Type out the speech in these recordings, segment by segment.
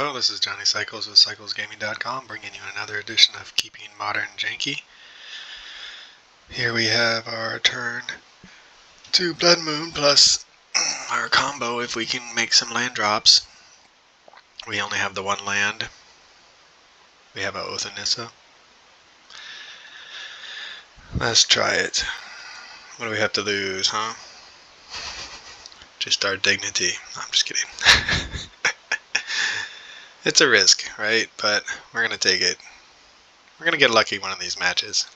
Hello, this is Johnny Cycles with CyclesGaming.com, bringing you another edition of Keeping Modern Janky. Here we have our turn 2 Blood Moon plus our combo if we can make some land drops. We only have the one land. We have an Oath of Nissa. Let's try it. What do we have to lose, huh? Just our dignity. No, I'm just kidding. It's a risk, right? But we're going to take it. We're going to get lucky one of these matches.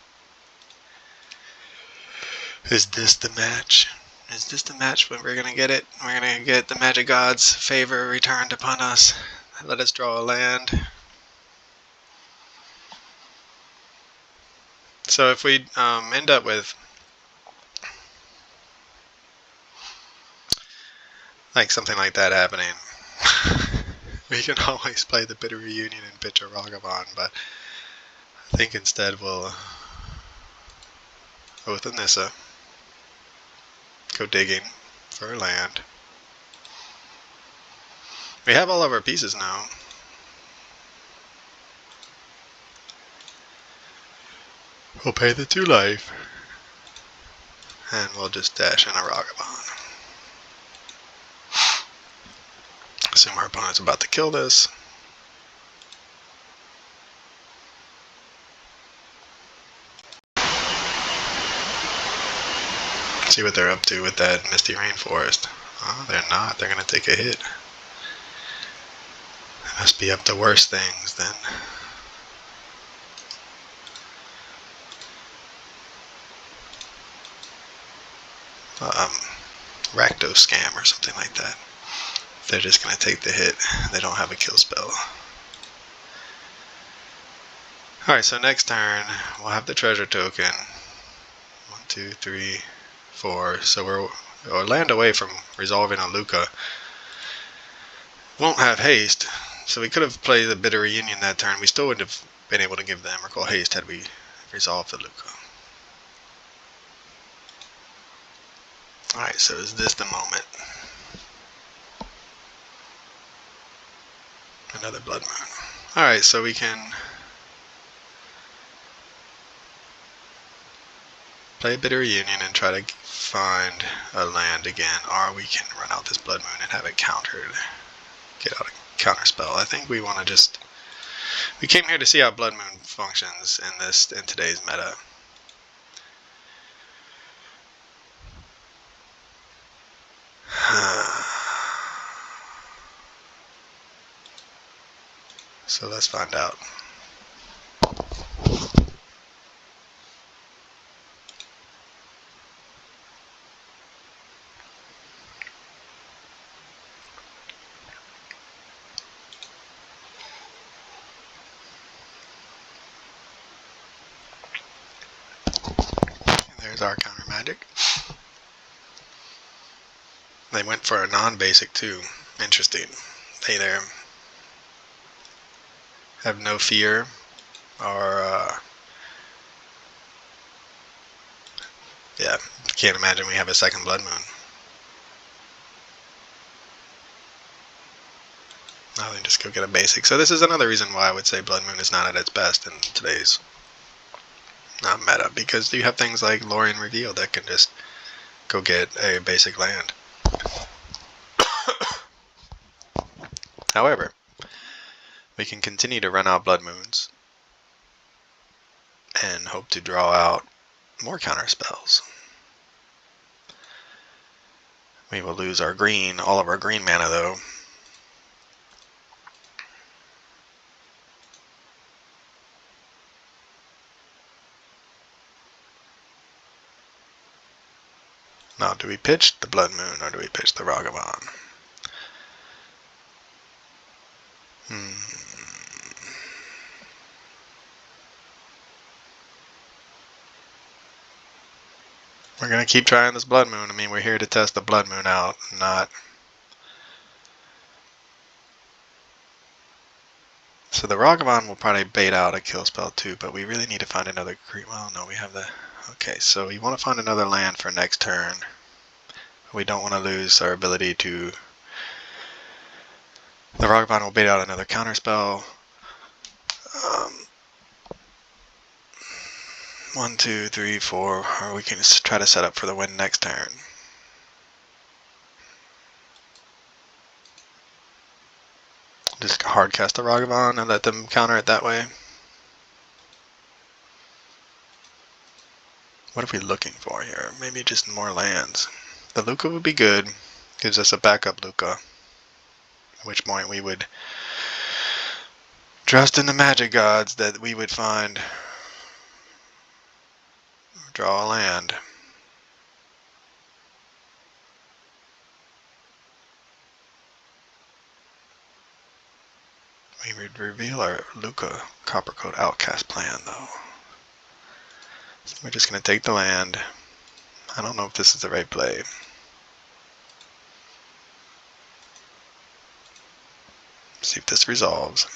Is this the match? Is this the match when we're going to get it? We're going to get the magic gods' favor returned upon us. Let us draw a land. So if we end up with like something like that happening, we can always play the Bitter Reunion and pitch a Ragavan, but I think instead we'll Oath of Nissa, go digging for land. We have all of our pieces now. We'll pay the 2 life, and we'll just dash in a Ragavan. Assume our opponent's about to kill this. See what they're up to with that Misty Rainforest. Oh, they're not. They're going to take a hit. They must be up to worse things then. Rakdos scam or something like that. They're just going to take the hit. They don't have a kill spell. Alright, so next turn we'll have the treasure token. 1, 2, 3, 4. So we're a land away from resolving a Lukka. Won't have haste, so we could have played the Bitter Reunion that turn. We still wouldn't have been able to give the Emrakul haste had we resolved the Lukka. Alright, so is this the moment? Another Blood Moon. Alright, so we can play a Bitter Reunion and try to find a land again, or we can run out this Blood Moon and have it countered. Get out a counter spell. I think we want to just... We came here to see how Blood Moon functions in today's meta. So let's find out. There's our counter magic. They went for a non-basic too. Interesting. They there have no fear, or yeah, can't imagine we have a second Blood Moon. Now they just go get a basic. So this is another reason why I would say Blood Moon is not at its best in today's meta, because you have things like Lorien Reveal that can just go get a basic land. However, we can continue to run out Blood Moons and hope to draw out more counter spells. We will lose our green, all of our green mana though. Now, do we pitch the Blood Moon or do we pitch the Ragavan? We're going to keep trying this Blood Moon. I mean, we're here to test the Blood Moon out, not... So the Ragavan will probably bait out a kill spell too, but we really need to find another green... Well, no, we have the... Okay, so we want to find another land for next turn. We don't want to lose our ability to The Ragavan will bait out another counterspell. 1, 2, 3, 4, or we can just try to set up for the win next turn. Just hard cast the Ragavan and let them counter it that way. What are we looking for here? Maybe just more lands. The Lukka would be good. Gives us a backup Lukka. At which point we would trust in the magic gods that we would find, draw a land. We would reveal our Lukka Coppercoat Outcast plan though. So we're just going to take the land. I don't know if this is the right play. See if this resolves.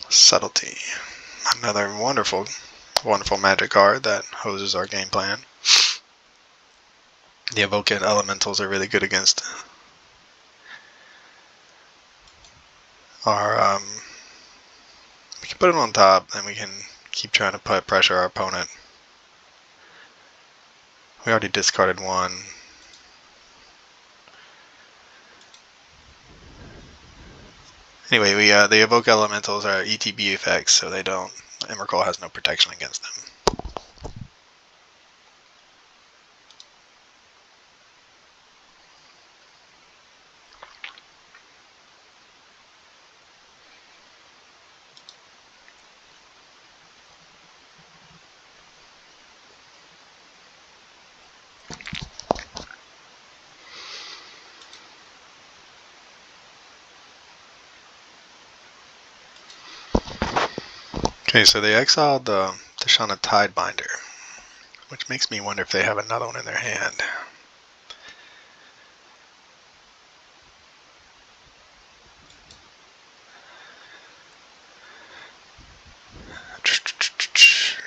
Subtlety. Another wonderful magic card that hoses our game plan. The Evoking Elementals are really good against our, we can put it on top, and we can keep trying to put pressure our opponent. We already discarded one. Anyway, the Evoke Elementals are ETB effects, so they don't. Emrakul has no protection against them. Okay, so they exiled the Tashana Tidebinder, which makes me wonder if they have another one in their hand.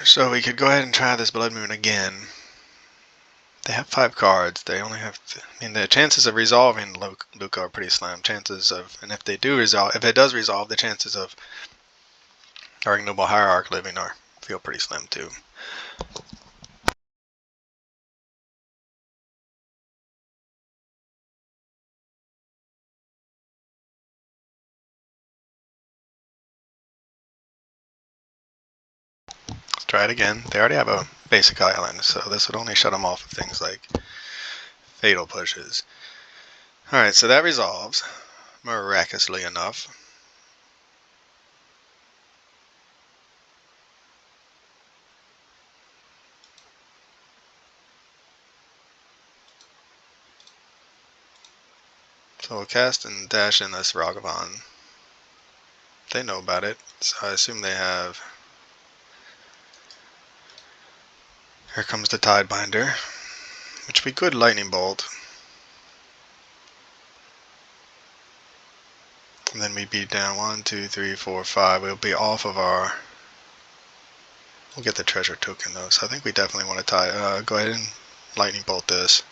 So we could go ahead and try this Blood Moon again. They have 5 cards. They only have, I mean, the chances of resolving Lukka are pretty slim. Chances of, and if they do resolve, if it does resolve, the chances of our Ignoble Hierarch living feel pretty slim too. Let's try it again. They already have a basic island, so this would only shut them off of things like fatal pushes. Alright, so that resolves, miraculously enough. So we'll cast and dash in this Ragavan. They know about it, so I assume they have. Here comes the Tidebinder, which we could Lightning Bolt. And then we beat down 1, 2, 3, 4, 5. We'll be off of our. We'll get the treasure token though, so I think we definitely want to go ahead and Lightning Bolt this.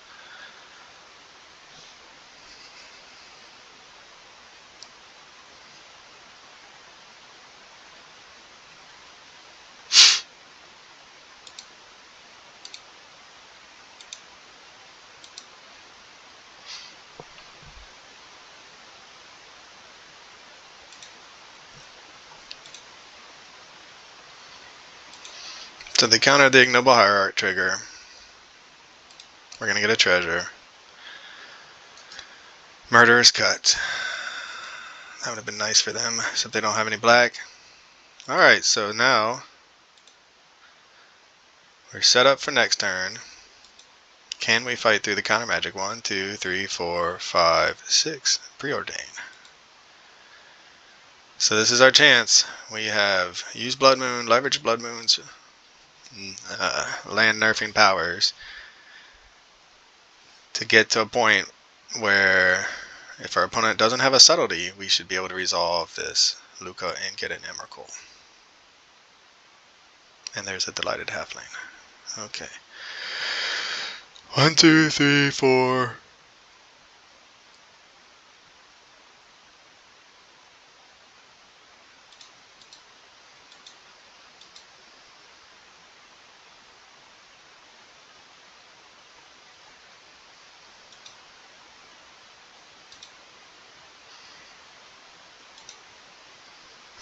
So they counter the Ignoble Hierarch trigger. We're going to get a treasure. Murderous Cut. That would have been nice for them, except they don't have any black. Alright, so now we're set up for next turn. Can we fight through the counter magic? 1, 2, 3, 4, 5, 6. Preordain. So this is our chance. We have used Blood Moon, leverage Blood Moon's land nerfing powers to get to a point where if our opponent doesn't have a subtlety, we should be able to resolve this Lukka and get an Emrakul. And there's a Delighted Halfling. Okay. 1, 2, 3, 4,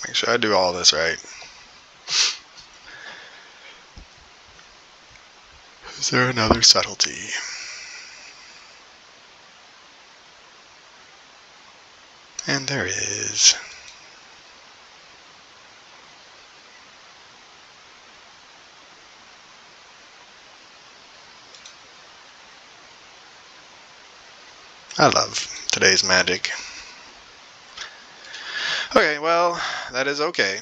Make sure I do all this right. Is there another subtlety? And there is. I love today's magic. Okay, well, that is okay.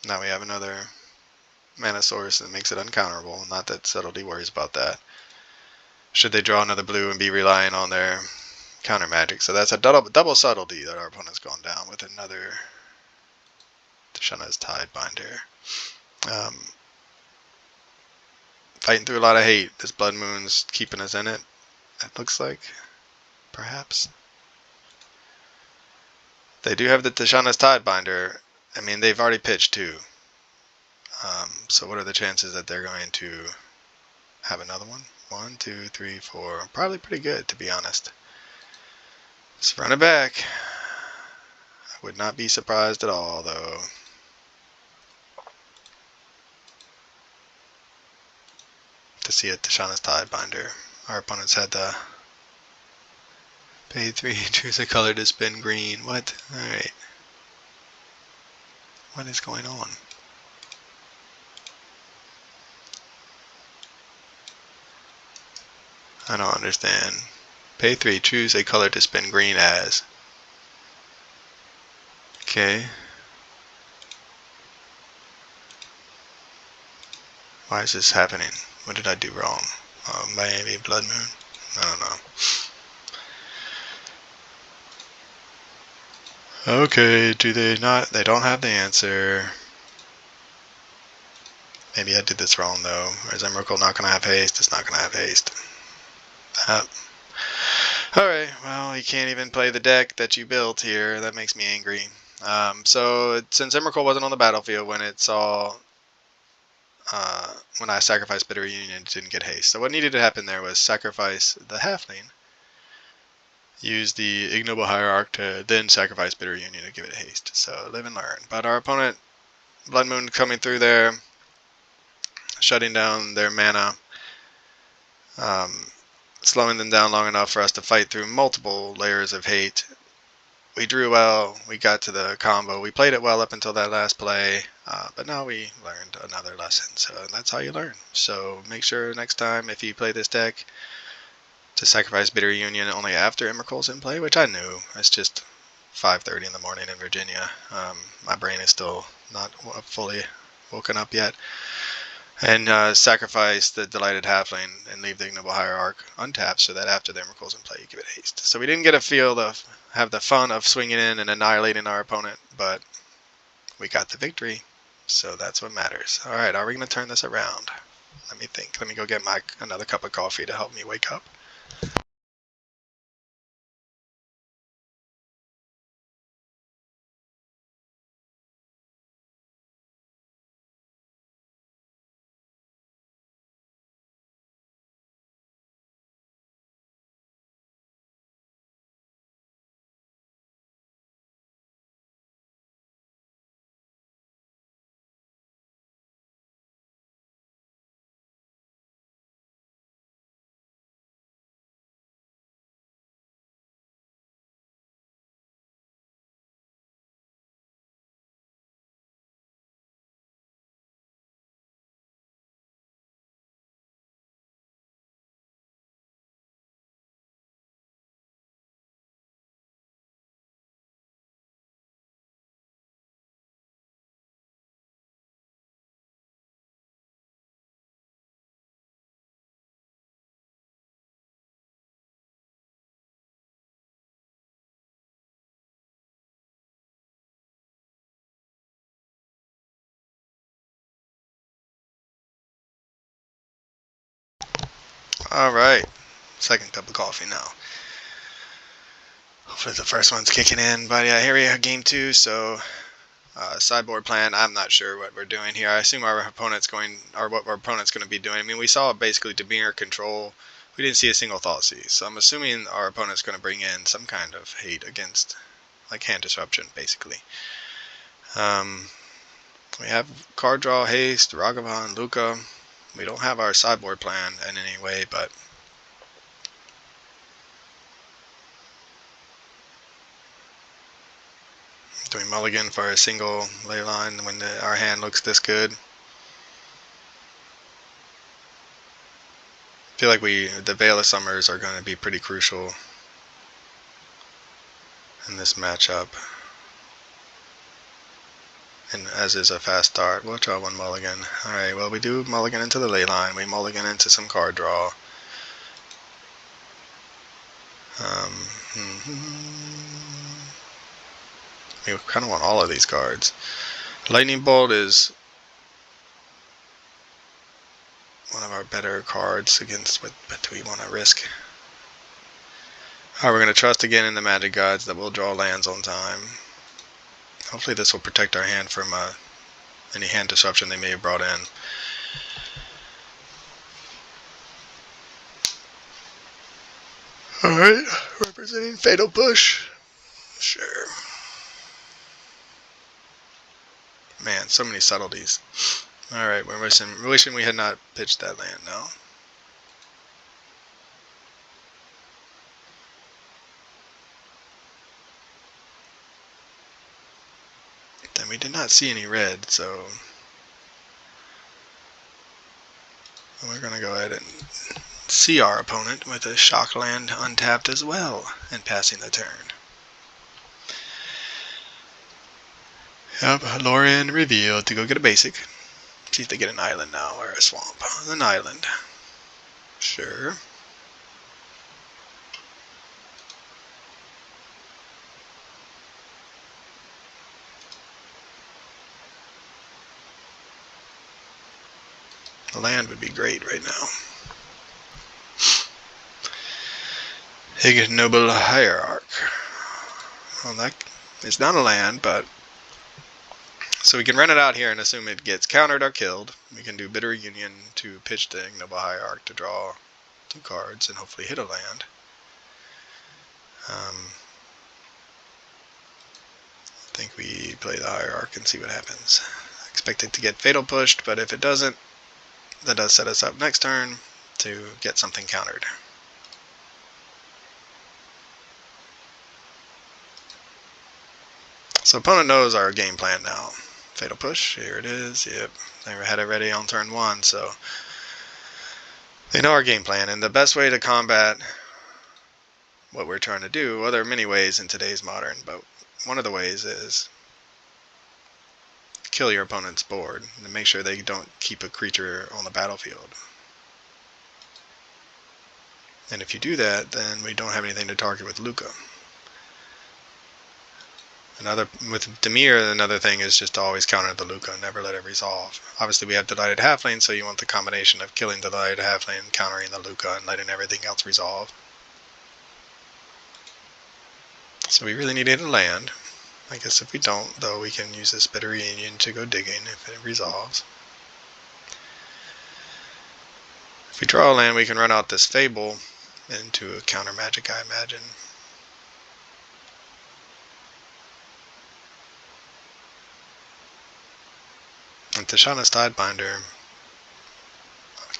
Now we have another mana source that makes it uncounterable. Not that subtlety worries about that. Should they draw another blue and be relying on their counter magic. So that's a double subtlety that our opponent's gone down with another Tishana's Tidebinder. Fighting through a lot of hate. This Blood Moon's keeping us in it, it looks like. Perhaps. They do have the Tishana's Tidebinder. I mean, they've already pitched two. So what are the chances that they're going to have another one? 1, 2, 3, 4. Probably pretty good, to be honest. Let's run it back. I would not be surprised at all, though. To see a Tishana's Tidebinder. Our opponents had to pay 3, choose a color to spin green. What? Alright. What is going on? I don't understand. Pay 3, choose a color to spin green as. Okay. Why is this happening? What did I do wrong? Maybe Blood Moon? I don't know. Okay, do they not? They don't have the answer. Maybe I did this wrong though. Or is Emrakul not going to have haste? It's not going to have haste. Alright, well, you can't even play the deck that you built here. That makes me angry. So, since Emrakul wasn't on the battlefield when it saw... when I sacrificed Bitter Union, it didn't get haste. So what needed to happen there was sacrifice the Halfling, use the Ignoble Hierarch to then sacrifice Bitter Union to give it haste. So live and learn. But our opponent, Blood Moon coming through there, shutting down their mana, slowing them down long enough for us to fight through multiple layers of hate. We drew well, we got to the combo, we played it well up until that last play, but now we learned another lesson, so that's how you learn. So make sure next time if you play this deck to sacrifice Bitter Union only after Emrakul's in play, which I knew. It's just 5:30 in the morning in Virginia. My brain is still not fully woken up yet. And sacrifice the Delighted Halfling and leave the Ignoble Hierarch untapped so that after the Emrakul's in play you give it haste. So we didn't get a feel of have the fun of swinging in and annihilating our opponent, but we got the victory, so that's what matters. Alright, are we going to turn this around? Let me think. Let me go get another cup of coffee to help me wake up. Alright, second cup of coffee now. Hopefully the first one's kicking in, but yeah, here we have game 2, so sideboard plan, I'm not sure what we're doing here. I assume our opponent's going, or what our opponent's going to be doing. I mean, we saw basically Dimir control. We didn't see a single Thoughtseize, so I'm assuming our opponent's going to bring in some kind of hate against like hand disruption, basically. We have card draw, haste, Ragavan, Lukka. We don't have our sideboard plan in any way, but do we mulligan for a single ley line when our hand looks this good? I feel like the Veil of Summers are going to be pretty crucial in this matchup. And as is a fast start, we'll try one mulligan. Alright, well we do mulligan into the ley line, we mulligan into some card draw. We kind of want all of these cards. Lightning Bolt is one of our better cards against what we want to risk. Alright, we're going to trust again in the Magic Gods that we'll draw lands on time. Hopefully this will protect our hand from any hand disruption they may have brought in. Alright, representing Fatal Push. Sure. Man, so many subtleties. Alright, we're wishing we had not pitched that land now. Then we did not see any red, so we're going to go ahead and see our opponent with a shock land untapped as well and passing the turn. Yep, Lorien revealed to go get a basic. See if they get an island now or a swamp. An island. Sure. The land would be great right now. Ignoble Hierarch. Well, that is not a land, but so we can run it out here and assume it gets countered or killed. We can do Bitter Union to pitch the Ignoble Hierarch to draw 2 cards and hopefully hit a land. I think we play the Hierarch and see what happens. I expect it to get Fatal Pushed, but if it doesn't, that does set us up next turn to get something countered. So opponent knows our game plan now. Fatal Push, here it is. Yep, they had it ready on turn 1, so they know our game plan. And the best way to combat what we're trying to do, well, there are many ways in today's Modern, but one of the ways is kill your opponent's board and make sure they don't keep a creature on the battlefield. And if you do that, then we don't have anything to target with Lukka. With Dimir, another thing is just to always counter the Lukka and never let it resolve. Obviously we have Delighted Halfling, so you want the combination of killing the Delighted Halfling, countering the Lukka, and letting everything else resolve. So we really needed a land. I guess if we don't, though, we can use this Bitter Union to go digging if it resolves. If we draw a land, we can run out this Fable into a counter magic, I imagine. And Tishana's Tidebinder,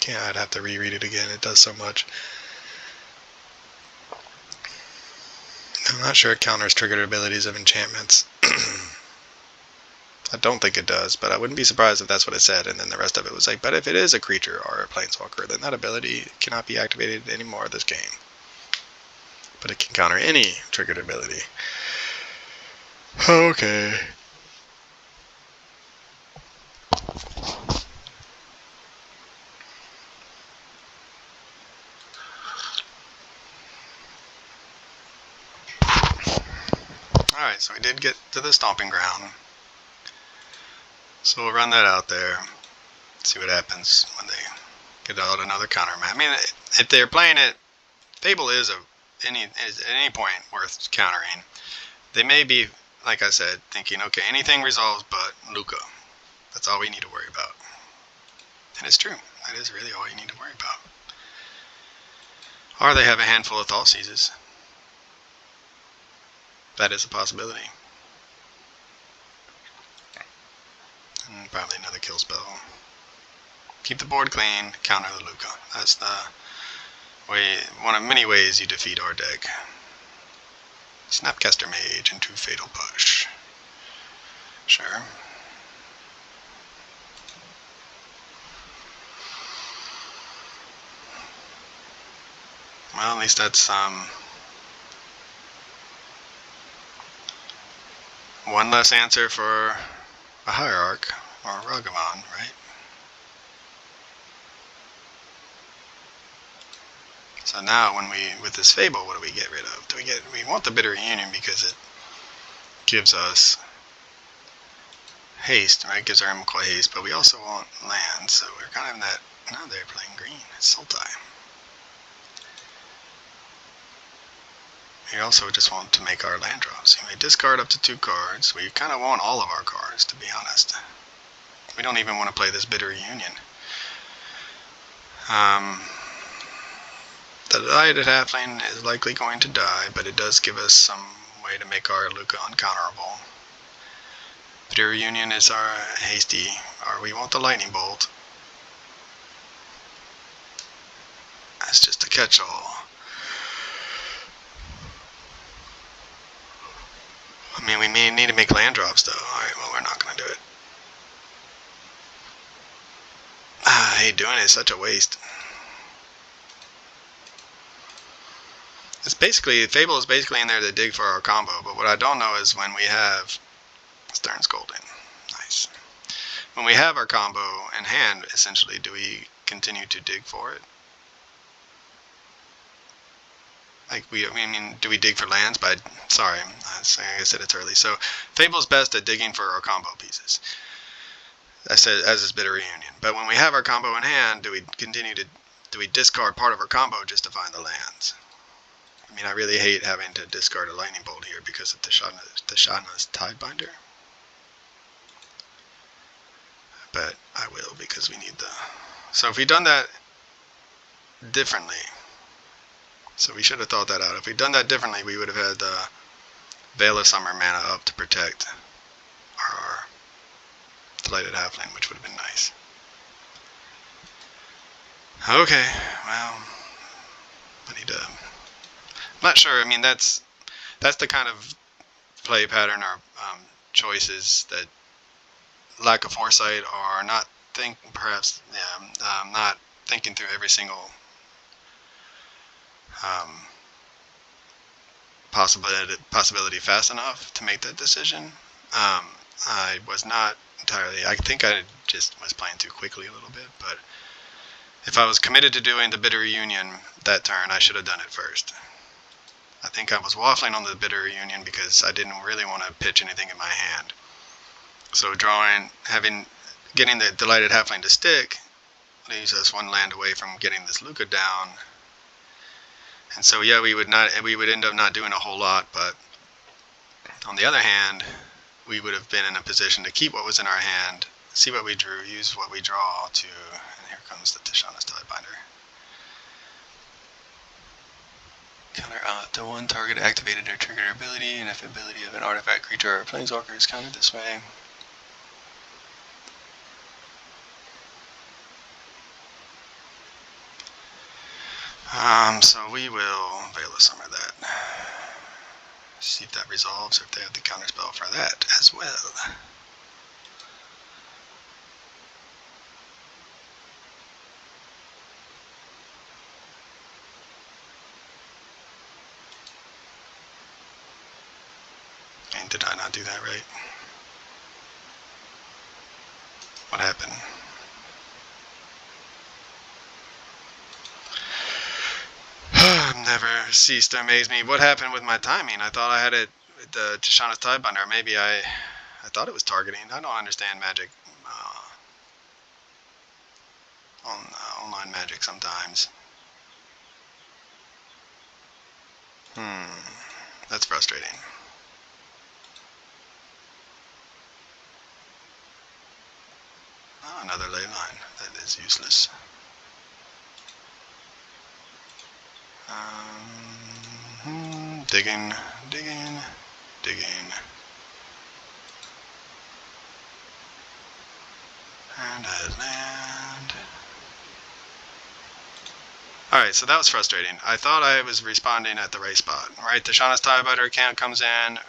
I'd have to reread it again, it does so much. I'm not sure it counters triggered abilities of enchantments. I don't think it does, but I wouldn't be surprised if that's what it said, and then the rest of it was like, but if it is a creature or a planeswalker, then that ability cannot be activated anymore this game. But it can counter any triggered ability. Okay. Alright, so we did get to the stomping ground. So we'll run that out there. See what happens when they get out another counter. I mean, if they're playing it, Fable is at any point worth countering. They may be, like I said, thinking, okay, anything resolves but Lukka. That's all we need to worry about. And it's true. That is really all you need to worry about. Or they have a handful of Thought Seizes. That is a possibility. And probably another kill spell. Keep the board clean, counter the Lukka. That's the way, one of many ways you defeat our deck. Snapcaster Mage into Fatal Push. Sure. Well, at least that's one less answer for a Hierarch or a Ragavan, right? So now when with this Fable, what do we get rid of? We want the Bitter Reunion because it gives us haste, right? It gives our Immortal haste, but we also want land, so we're kind of in that. Now they're playing green. It's Sultai. We also just want to make our land drops. We discard up to 2 cards. We kind of want all of our cards, to be honest. We don't even want to play this Bitter Reunion. The Delighted Halfling is likely going to die, but it does give us some way to make our Lukka uncounterable. Bitter Reunion is our hasty, or we want the Lightning Bolt. That's just a catch-all. I mean, we may need to make land drops, though. Alright, well, we're not going to do it. I hate doing it. It's such a waste. It's basically, Fable is basically in there to dig for our combo, but what I don't know is when we have Stern's Golden. Nice. When we have our combo in hand, essentially, do we continue to dig for it? Like, I mean, do we dig for lands? Sorry, I said it's early. So, Fable's best at digging for our combo pieces. I said, as is Bitter Reunion. But when we have our combo in hand, do we discard part of our combo just to find the lands? I mean, I really hate having to discard a Lightning Bolt here because of Tishana's Tidebinder. But I will because we need the... So if we'd done that differently... So we should have thought that out. If we'd done that differently, we would have had the Veil of Summer mana up to protect our Delighted Halfling, which would have been nice. Okay, well, I need to... I'm not sure. I mean, that's the kind of play pattern or choices that lack of foresight or not not thinking through every single possibility fast enough to make that decision. I was not entirely. I think I just was playing too quickly a little bit, but if I was committed to doing the Bitter Reunion that turn, I should have done it first. I think I was waffling on the Bitter Reunion because I didn't really want to pitch anything in my hand. So getting the Delighted Halfling to stick leaves us one land away from getting this Lukka down. And so yeah, we would end up not doing a whole lot, but on the other hand, we would have been in a position to keep what was in our hand, see what we drew, use what we draw to, and here comes the Tishana's Tidebinder. Counter up to 1 target activated or triggered ability, and if ability of an artifact, creature, or planeswalker is countered this way. So we will Veil of Summer that. See if that resolves, or if they have the counterspell for that as well. And did I not do that right? What happened? Never ceased to amaze me. What happened with my timing? I thought I had it with the Tishana's Tidebinder. Maybe I thought it was targeting. I don't understand Magic. Online Magic sometimes. That's frustrating. Oh, another ley line. That is useless. Digging. digging. And I land. Alright, so that was frustrating. I thought I was responding at the right spot. Right, the Shauna's Tiebiter account comes in.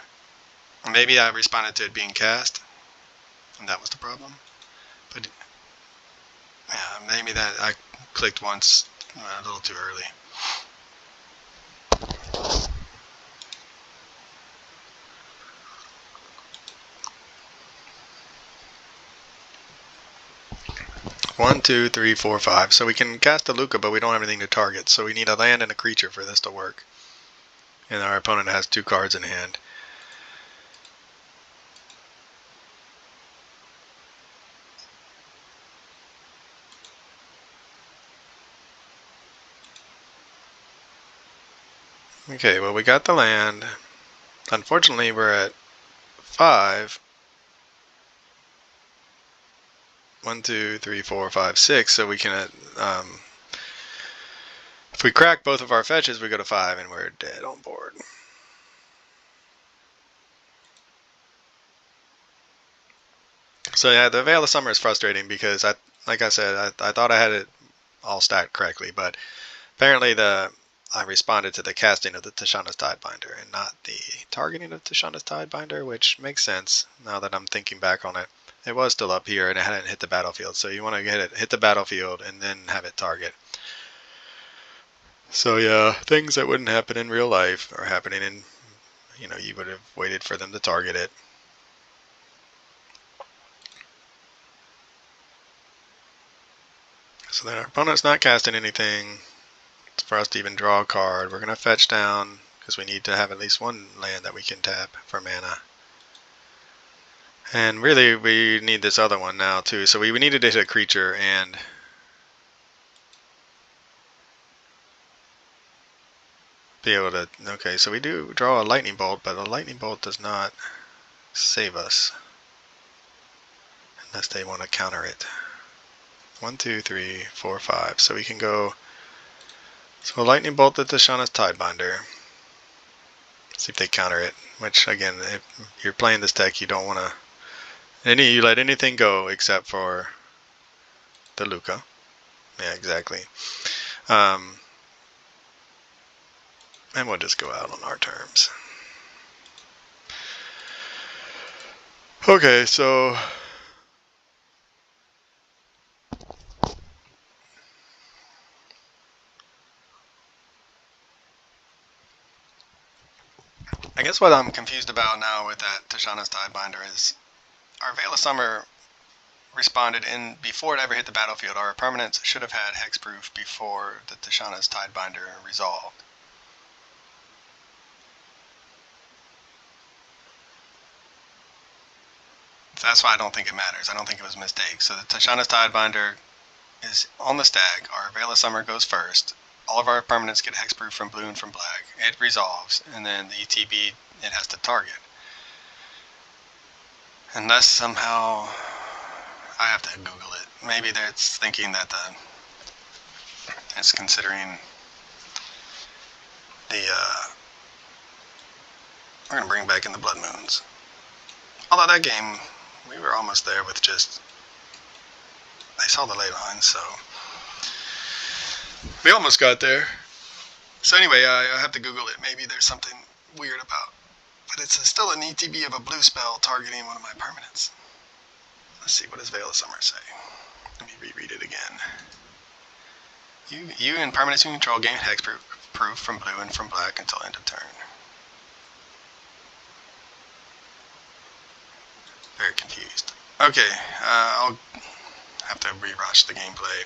Maybe I responded to it being cast, and that was the problem. But yeah, maybe that I clicked once a little too early. One, two, three, four, five. So we can cast a Lukka, but we don't have anything to target. So we need a land and a creature for this to work. And our opponent has 2 cards in hand. Okay, well we got the land. Unfortunately, we're at 5. 1, 2, 3, 4, 5, 6. So we can, if we crack both of our fetches, we go to 5 and we're dead on board. So yeah, the Veil of Summer is frustrating because like I said, I thought I had it all stacked correctly, but apparently I responded to the casting of the Tishana's Tidebinder and not the targeting of Tishana's Tidebinder, which makes sense now that I'm thinking back on it. It was still up here and it hadn't hit the battlefield, so you want to hit the battlefield and then have it target. So yeah, things that wouldn't happen in real life are happening in, you would have waited for them to target it. So then our opponent's not casting anything for us to even draw a card. We're going to fetch down because we need to have at least one land that we can tap for mana. And really we need this other one now too. So we needed to hit a creature and be able to, okay, so we do draw a lightning bolt, but a lightning bolt does not save us unless they want to counter it. 1, 2, 3, 4, 5. So we can go, so a lightning bolt at the Shauna's Tidebinder. See if they counter it, which again, if you're playing this deck, you don't want to, you let anything go except for the Lukka. Yeah, exactly. And we'll just go out on our terms. Okay, so I guess what I'm confused about now with that Tishana's Tidebinder is our Veil of Summer responded in before it ever hit the battlefield. Our permanents should have had hexproof before the Tishana's Tidebinder resolved. So that's why I don't think it matters. I don't think it was a mistake. So the Tishana's Tidebinder is on the stack. Our Veil of Summer goes first. All of our permanents get hexproof from blue and from black. It resolves, and then the ETB it has to target. Unless somehow I have to Google it. Maybe it's thinking that it's considering the we're gonna bring back in the Blood Moons. Although that game we were almost there with just I saw the ley lines, so we almost got there. So anyway, I have to Google it. Maybe there's something weird about, but it's still an ETB of a blue spell targeting one of my permanents. Let's see, what does Veil of Summer say? Let me reread it again. You and permanents you control gain hexproof from blue and from black until end of turn. Very confused. Okay, I'll have to rewatch the gameplay.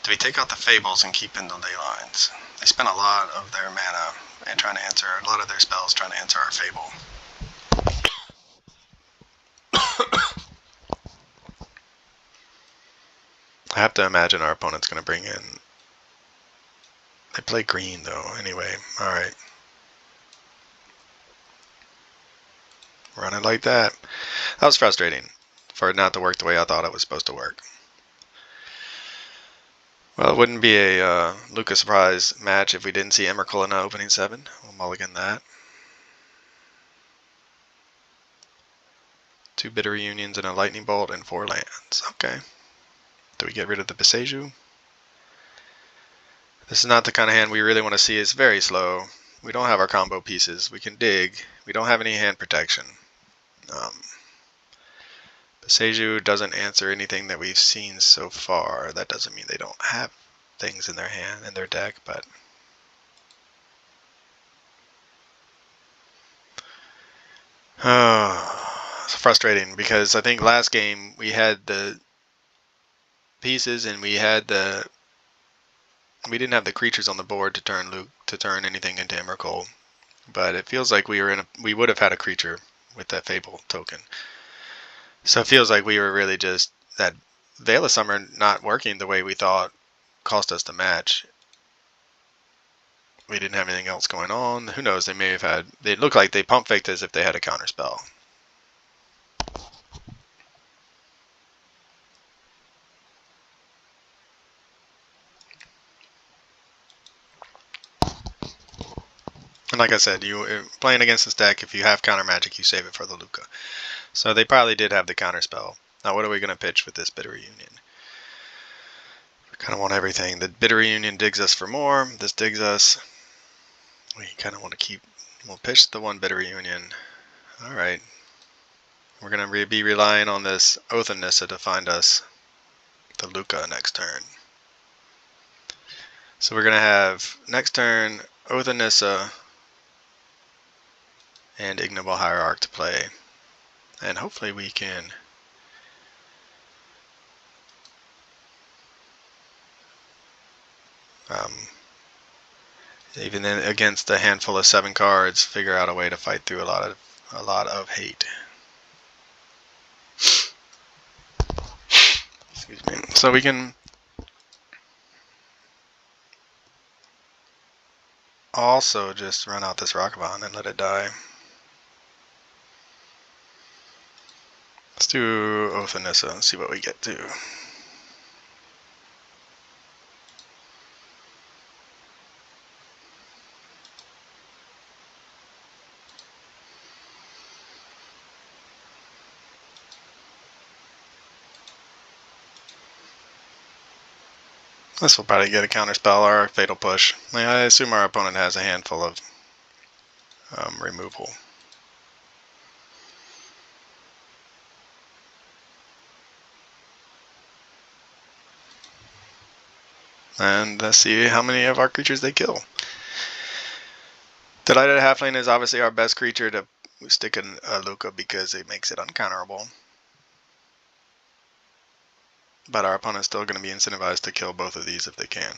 Do we take out the Fables and keep in the ley lines? They spent a lot of their mana and trying to answer a lot of their spells trying to answer our Fable. I have to imagine our opponent's going to bring in. They play green though. Anyway, all right. Run it like that. That was frustrating for it not to work the way I thought it was supposed to work. Well, it wouldn't be a Lukka Surprise match if we didn't see Emrakul in opening 7. We'll mulligan that. 2 bitter reunions and a lightning bolt and 4 lands. Okay. Do we get rid of the Beseju? This is not the kind of hand we really want to see. It's very slow. We don't have our combo pieces. We can dig. We don't have any hand protection. Beseju doesn't answer anything that we've seen so far. That doesn't mean they don't have things in their hand, in their deck, but it's frustrating because I think last game we had the pieces and we didn't have the creatures on the board to turn anything into Emrakul. But it feels like we would have had a creature with that Fable token. So it feels like we were really just that Veil of Summer not working the way we thought cost us the match. We didn't have anything else going on. Who knows? They may have had. They looked like they pump faked as if they had a counter spell. And like I said, you playing against this deck, if you have counter magic, you save it for the Lukka. So they probably did have the counter spell. Now what are we going to pitch with this Bitter Reunion? We kind of want everything. The Bitter Reunion digs us for more. This digs us. We kind of want to keep. We'll pitch the 1 Bitter Reunion. Alright. We're going to be relying on this Oath of Nissa to find us the Lukka next turn. So we're going to have next turn Oath of Nissa and Ignoble Hierarch to play. And hopefully we can even then against a handful of 7 cards, figure out a way to fight through a lot of hate. Excuse me. So we can also just run out this Rockabond and let it die. Let's do Oath of Nissa and see what we get to. This will probably get a counterspell or a fatal push. I assume our opponent has a handful of removal. And let's see how many of our creatures they kill. Delighted Halfling is obviously our best creature to stick in a Lukka because it makes it uncounterable. But our opponent's still going to be incentivized to kill both of these if they can.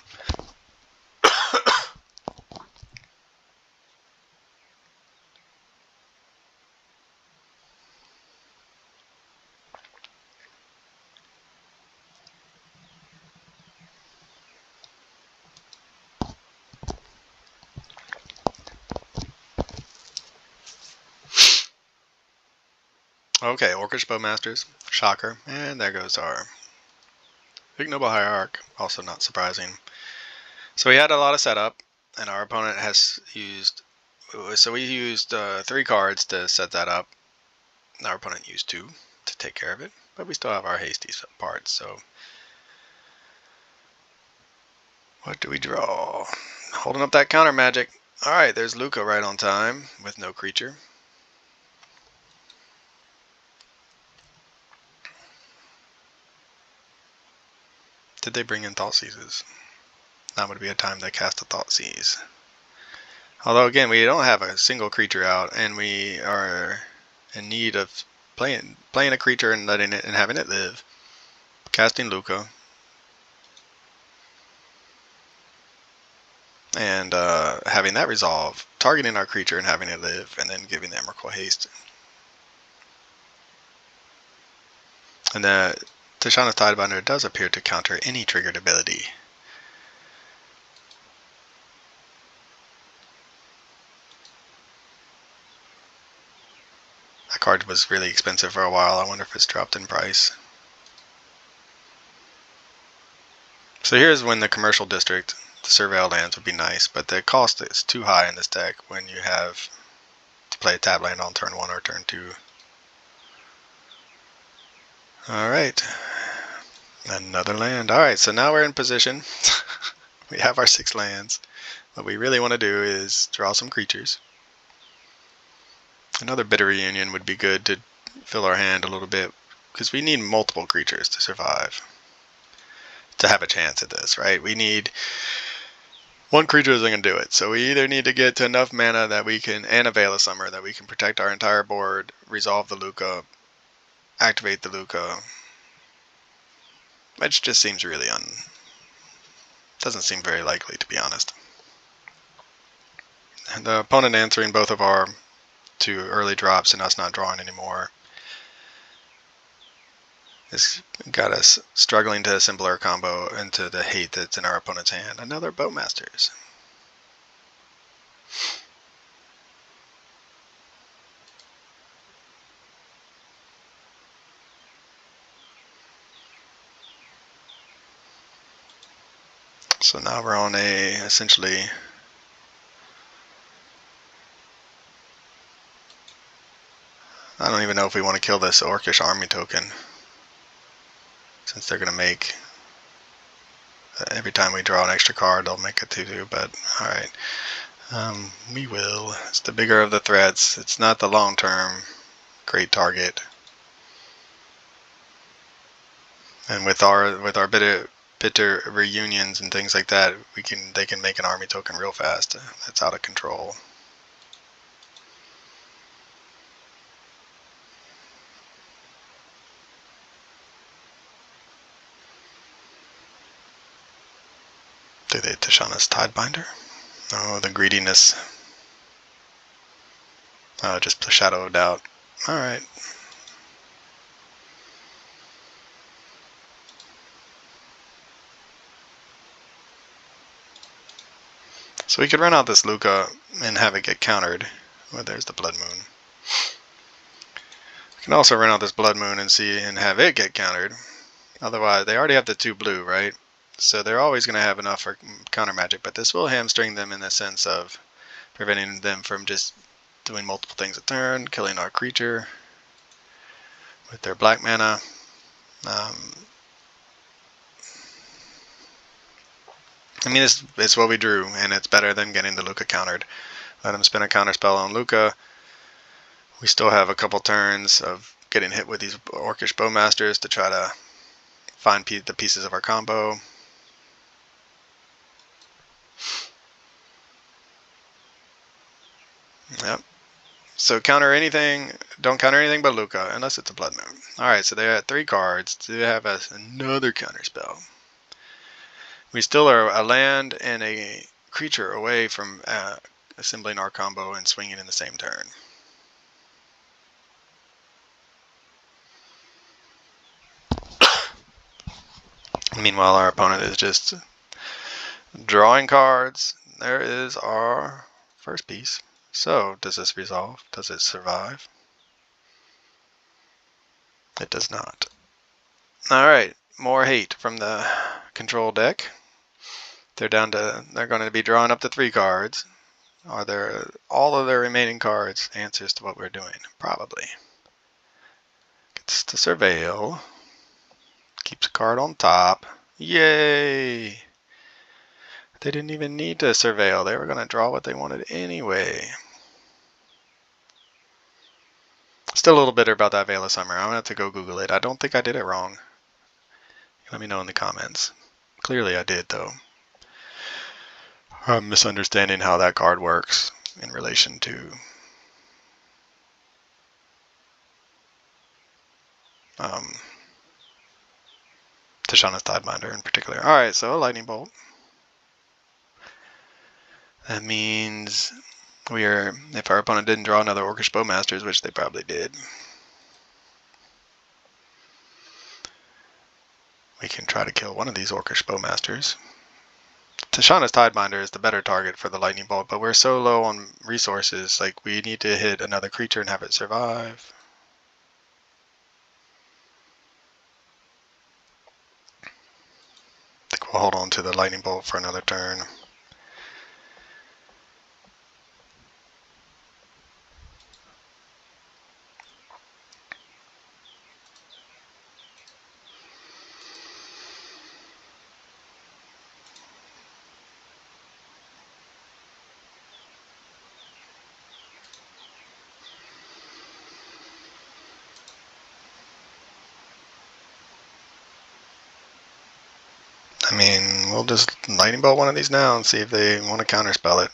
Okay, Orcish Bowmasters, shocker, and there goes our Ignoble Hierarch, also not surprising. So we had a lot of setup, and our opponent has used, so we used 3 cards to set that up. Our opponent used 2 to take care of it, but we still have our hasty parts, so. What do we draw? Holding up that counter magic. Alright, there's Lukka right on time, with no creature. Did they bring in Thoughtseizes? That would be a time to cast a Thoughtseize. Although again, we don't have a single creature out, and we are in need of playing a creature and letting it and having it live. Casting Lukka. And having that resolve, targeting our creature and having it live, and then giving them Emrakul haste. And the Tishana's Tidebinder does appear to counter any triggered ability. That card was really expensive for a while. I wonder if it's dropped in price. So here's when the commercial district, the surveil lands would be nice, but the cost is too high in this deck when you have to play a tap land on turn 1 or turn 2. Alright. Another land. Alright, so now we're in position. We have our 6 lands. What we really want to do is draw some creatures. Another bitter reunion would be good to fill our hand a little bit, because we need multiple creatures to survive. To have a chance at this, right? We need one creature isn't going to do it. So we either need to get to enough mana that we can, and a Veil of Summer, that we can protect our entire board, resolve the Lukka, activate the Lukka, which just seems really doesn't seem very likely, to be honest. And the opponent answering both of our 2 early drops and us not drawing anymore has got us struggling to assemble our combo into the hate that's in our opponent's hand. Another Bowmasters. So now we're on essentially I don't even know if we want to kill this Orcish army token, since they're going to make every time we draw an extra card they'll make a 2/2, but alright. We will. It's the bigger of the threats. It's not the long-term great target. And with our bitter reunions and things like that, they can make an army token real fast. That's out of control. Do they Tishana's Tidebinder? Oh, the greediness. Oh, just the Shadow of Doubt. Alright. So we could run out this Lukka and have it get countered. Well, there's the Blood Moon. We can also run out this Blood Moon and have it get countered. Otherwise, they already have the 2 blue, right? So they're always going to have enough for counter magic, but this will hamstring them in the sense of preventing them from just doing multiple things a turn, killing our creature with their black mana. I mean, it's what we drew, and it's better than getting the Lukka countered. Let him spin a counter spell on Lukka. We still have a couple turns of getting hit with these Orcish Bowmasters to try to find the pieces of our combo. Yep. So counter anything, don't counter anything but Lukka, unless it's a Blood Moon. Alright, so they're at 3 cards. They have another counter spell. We still are a land and a creature away from assembling our combo and swinging in the same turn. Meanwhile, our opponent is just drawing cards. There is our first piece. So, does this resolve? Does it survive? It does not. Alright, more hate from the control deck. They're going to be drawing up to 3 cards. Are there all of their remaining cards answers to what we're doing? Probably. Gets to surveil. Keeps a card on top. Yay! They didn't even need to surveil. They were going to draw what they wanted anyway. Still a little bitter about that Veil of Summer. I'm going to have to go Google it. I don't think I did it wrong. Let me know in the comments. Clearly I did, though. I'm misunderstanding how that card works in relation to Tishana's Tidebinder in particular. Alright, so Lightning Bolt. That means if our opponent didn't draw another Orcish Bowmasters, which they probably did, we can try to kill one of these Orcish Bowmasters. Tishana's Tidebinder is the better target for the Lightning Bolt, but we're so low on resources, like we need to hit another creature and have it survive. I think we'll hold on to the Lightning Bolt for another turn. I mean, we'll just lightning bolt one of these now and see if they want to counterspell it.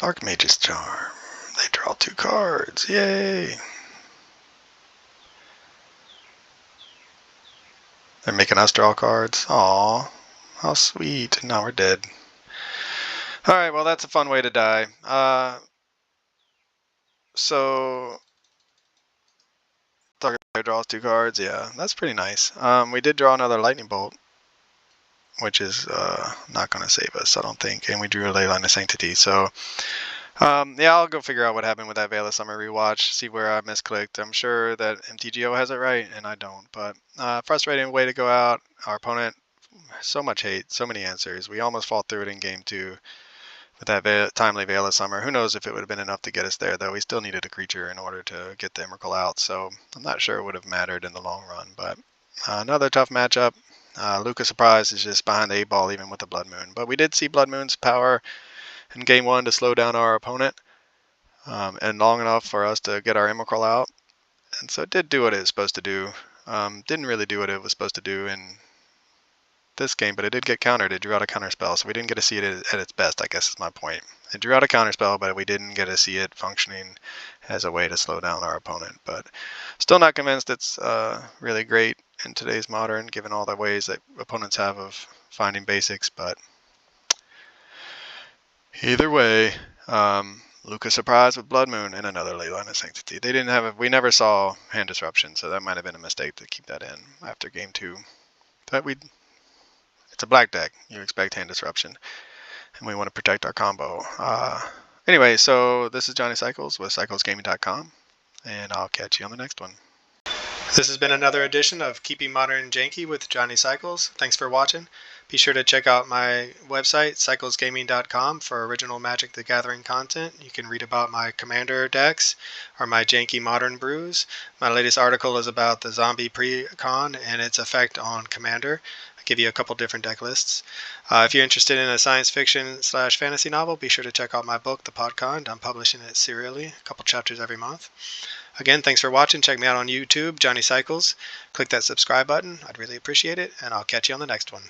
Archmage's Charm. They draw 2 cards. Yay! They're making us draw cards. Aw, how sweet. Now we're dead. Alright, well that's a fun way to die. So target player draws 2 cards. Yeah, that's pretty nice. We did draw another lightning bolt, which is not going to save us, I don't think. And we drew a Leyline of Sanctity. So yeah, I'll go figure out what happened with that Veil of Summer rewatch, see where I misclicked. I'm sure that MTGO has it right, and I don't. But frustrating way to go out. Our opponent, so much hate, so many answers. We almost fought through it in game 2 with that timely Veil of Summer. Who knows if it would have been enough to get us there, though. We still needed a creature in order to get the Emrakul out, so I'm not sure it would have mattered in the long run. But another tough matchup. Lukka Surprise is just behind the 8-ball even with the Blood Moon. But we did see Blood Moon's power in game 1 to slow down our opponent. And long enough for us to get our Emrakul out. And so it did do what it was supposed to do. Didn't really do what it was supposed to do in this game, but it did get countered. It drew out a counterspell, so we didn't get to see it at its best, I guess is my point. It drew out a counterspell, but we didn't get to see it functioning as a way to slow down our opponent. But still not convinced it's really great in today's Modern, given all the ways that opponents have of finding basics. But either way, Lukka Surprise with Blood Moon and another Leyline of Sanctity. They didn't have we never saw hand disruption, so that might have been a mistake to keep that in after game 2. But it's a black deck. You expect hand disruption, and we want to protect our combo. Anyway, so this is Johnny Cycles with cyclesgaming.com, and I'll catch you on the next one. This has been another edition of Keeping Modern Janky with Johnny Cycles. Thanks for watching. Be sure to check out my website, cyclesgaming.com, for original Magic the Gathering content. You can read about my Commander decks or my Janky Modern brews. My latest article is about the Zombie Precon and its effect on Commander. I'll give you a couple different deck lists. If you're interested in a science fiction/fantasy novel, be sure to check out my book, The Podcon. I'm publishing it serially, a couple chapters every month. Again, thanks for watching. Check me out on YouTube, Johnny Cycles. Click that subscribe button. I'd really appreciate it, and I'll catch you on the next one.